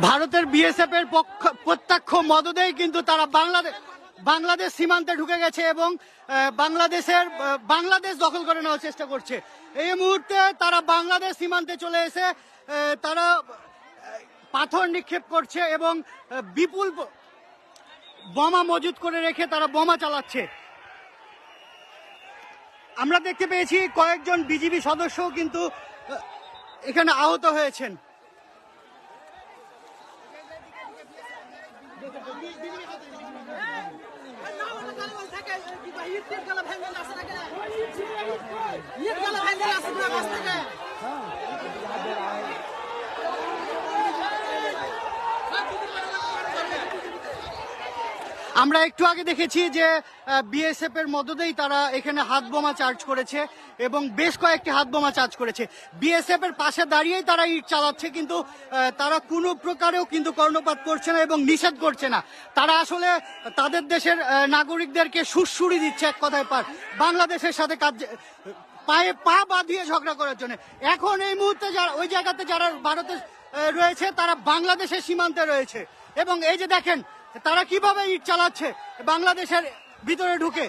ভারতের বিএসএফ এর প্রত্যক্ষ মদদেই কিন্তু তারা বাংলাদেশ সীমান্তে ঢুকে গেছে এবং বাংলাদেশ দখল করে নেওয়ার চেষ্টা করছে। এই মুহূর্তে তারা বাংলাদেশ সীমান্তে চলে এসে তারা পাথর নিক্ষেপ করছে এবং বিপুল বোমা মজুত করে রেখে তারা বোমা চালাচ্ছে। আমরা দেখতে পেয়েছি কয়েকজন বিজিবি সদস্যও কিন্তু এখানে আহত হয়েছেন। আমরা একটু আগে দেখেছি যে বিএসএফ এর মদদেই তারা এখানে হাত বোমা চার্জ করেছে এবং বেশ কয়েকটি হাত বোমা চার্জ করেছে। বিএসএফ এর পাশে দাঁড়িয়েই তারা ইট চালাচ্ছে, কিন্তু তারা কোনো প্রকারেও কিন্তু কর্ণপাত করছে না এবং নিষেধ করছে না। তারা আসলে তাদের দেশের নাগরিকদেরকে সুড়সুড়ি দিচ্ছে এক কথায় বাংলাদেশের সাথে পায়ে পা বাঁধিয়ে ঝগড়া করার জন্য। এখন এই মুহূর্তে ওই জায়গাতে যারা ভারতে রয়েছে তারা বাংলাদেশের সীমান্তে রয়েছে এবং এই যে দেখেন তারা কিভাবে ইট চালাচ্ছে বাংলাদেশের ভিতরে ঢুকে।